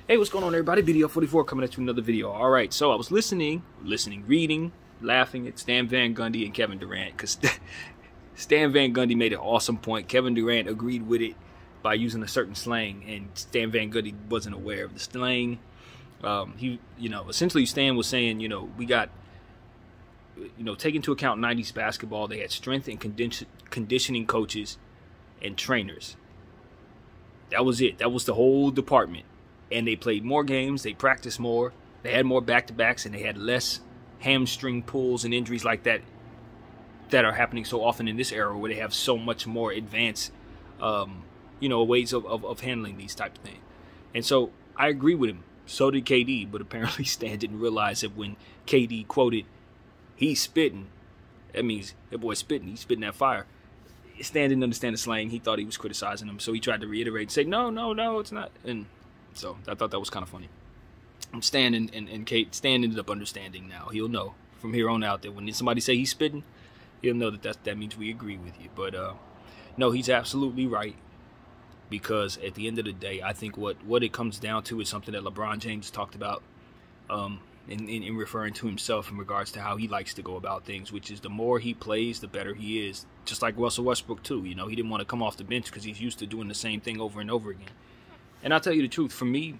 Hey, what's going on, everybody? Video 44 coming at you with another video. All right, so I was listening, reading, laughing at Stan Van Gundy and Kevin Durant because Stan Van Gundy made an awesome point. Kevin Durant agreed with it by using a certain slang, and Stan Van Gundy wasn't aware of the slang. Essentially Stan was saying, we got, take into account 90s basketball. They had strength and conditioning coaches and trainers. That was it. That was the whole department. And they played more games, they practiced more, they had more back-to-backs, and they had less hamstring pulls and injuries like that that are happening so often in this era where they have so much more advanced, ways of handling these types of things. And so I agree with him. So did KD, but apparently Stan didn't realize that when KD quoted, "He's spitting," that means that boy's spitting, he's spitting that fire. Stan didn't understand the slang. He thought he was criticizing him, so he tried to reiterate and say, no, it's not. And so I thought that was kind of funny. Stan and Kate, Stan ended up understanding now. He'll know from here on out that when somebody say he's spitting, he'll know that means we agree with you. But no, he's absolutely right, because at the end of the day, I think what it comes down to is something that LeBron James talked about in referring to himself in regards to how he likes to go about things, which is the more he plays, the better he is. Just like Russell Westbrook too. He didn't want to come off the bench because he's used to doing the same thing over and over again. And I'll tell you the truth, for me,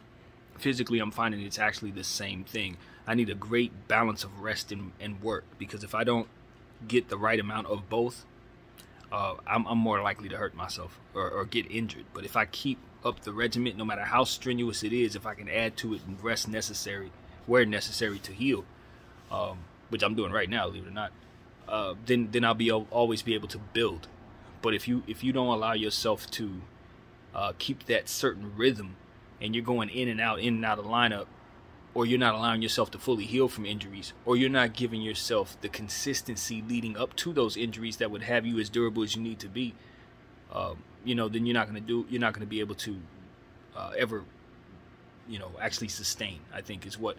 physically, I'm finding it's actually the same thing. I need a great balance of rest and work, because if I don't get the right amount of both, I'm more likely to hurt myself or get injured. But if I keep up the regimen, no matter how strenuous it is, if I can add to it and rest necessary, where necessary to heal, which I'm doing right now, believe it or not, then I'll always be able to build. But if you don't allow yourself to keep that certain rhythm, and you're going in and out of lineup, or you're not allowing yourself to fully heal from injuries, or you're not giving yourself the consistency leading up to those injuries that would have you as durable as you need to be, then you're not going to be able to ever actually sustain, I think is what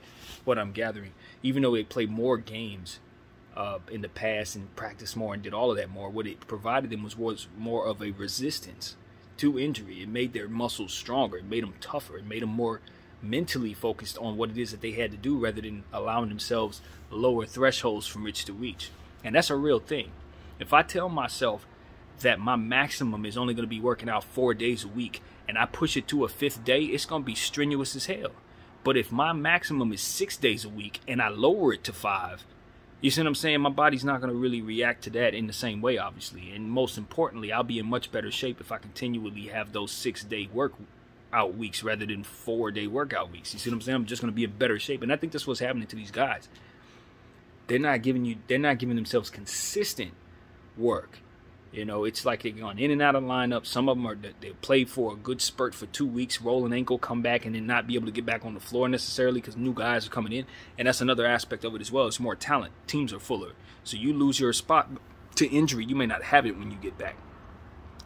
I'm gathering. Even though they played more games in the past and practiced more and did all of that more, what it provided them was more of a resistance to injury. It made their muscles stronger. It made them tougher. It made them more mentally focused on what it is that they had to do, rather than allowing themselves lower thresholds from which to reach. And that's a real thing. If I tell myself that my maximum is only going to be working out 4 days a week, and I push it to a 5th day, it's going to be strenuous as hell. But if my maximum is 6 days a week and I lower it to 5, you see what I'm saying? My body's not going to really react to that in the same way, obviously. And most importantly, I'll be in much better shape if I continually have those 6-day workout weeks rather than 4-day workout weeks. You see what I'm saying? I'm just going to be in better shape. And I think that's what's happening to these guys. They're not giving themselves consistent work. It's like they're going in and out of lineup. Some of them they play for a good spurt for 2 weeks, roll an ankle, come back, and then not be able to get back on the floor necessarily because new guys are coming in. And that's another aspect of it as well. It's more talent. Teams are fuller. So you lose your spot to injury, you may not have it when you get back.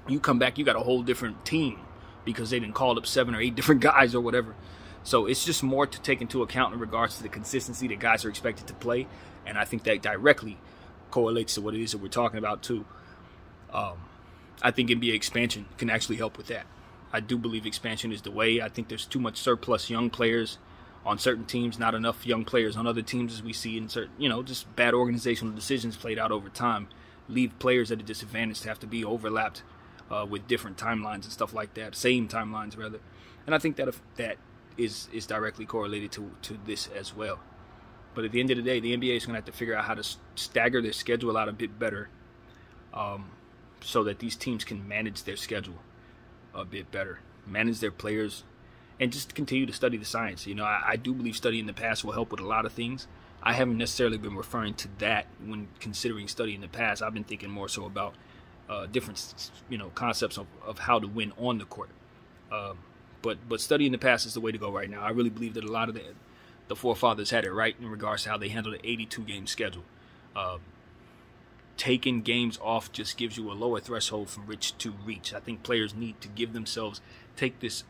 You come back, you got a whole different team because they didn't call up 7 or 8 different guys or whatever. So it's just more to take into account in regards to the consistency that guys are expected to play. And I think that directly correlates to what it is that we're talking about too. I think NBA expansion can actually help with that. I do believe expansion is the way. I think there's too much surplus young players on certain teams, not enough young players on other teams, as we see in certain, just bad organizational decisions played out over time leave players at a disadvantage to have to be overlapped with different timelines and stuff like that, same timelines rather. And I think that is directly correlated to this as well. But at the end of the day, the NBA is going to have to figure out how to stagger their schedule out a bit better, so that these teams can manage their schedule a bit better, manage their players, and just continue to study the science. I do believe studying the past will help with a lot of things. I haven't necessarily been referring to that when considering studying the past. I've been thinking more so about different, concepts of how to win on the court. But studying the past is the way to go right now. I really believe that a lot of the forefathers had it right in regards to how they handled the 82-game schedule. Taking games off just gives you a lower threshold from which to reach. I think players need to take this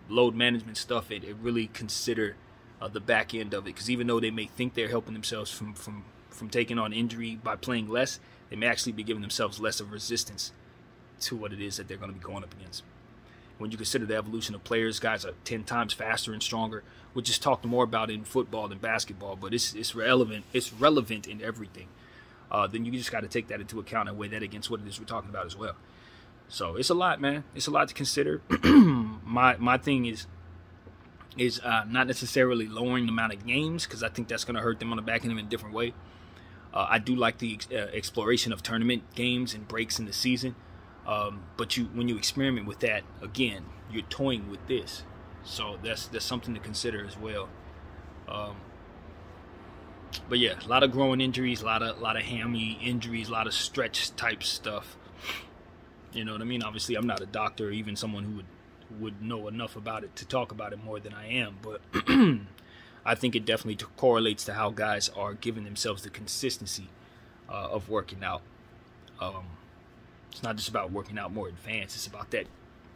load management stuff and really consider the back end of it. Because even though they may think they're helping themselves from taking on injury by playing less, they may actually be giving themselves less of resistance to what it is that they're going to be going up against. When you consider the evolution of players, guys are 10 times faster and stronger. We'll just talk more about it in football than basketball, but it's relevant. It's relevant in everything. Then you just got to take that into account and weigh that against what it is we're talking about as well. So it's a lot, man. It's a lot to consider. My thing is not necessarily lowering the amount of games, because I think that's going to hurt them on the back end in a different way. I do like the exploration of tournament games and breaks in the season. But when you experiment with that, again, you're toying with this. So that's something to consider as well. But yeah, a lot of growing injuries, a lot of hammy injuries, a lot of stretch type stuff. You know what I mean? Obviously, I'm not a doctor or even someone who would know enough about it to talk about it more than I am. But I think it definitely correlates to how guys are giving themselves the consistency of working out. It's not just about working out more advanced. It's about that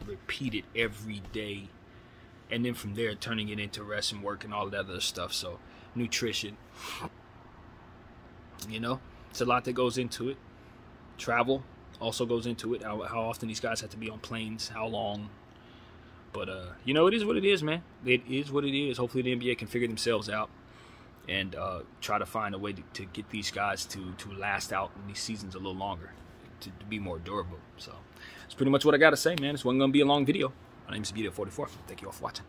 repeated every day. And then from there, turning it into rest and work and all of that other stuff. So, nutrition. You know, it's a lot that goes into it. Travel also goes into it. How often these guys have to be on planes, how long. But, you know, it is what it is, man. It is what it is. Hopefully the NBA can figure themselves out and try to find a way to get these guys to last out in these seasons a little longer, to be more durable. So that's pretty much what I got to say, man. This wasn't going to be a long video. My name is Vito44. Thank you all for watching.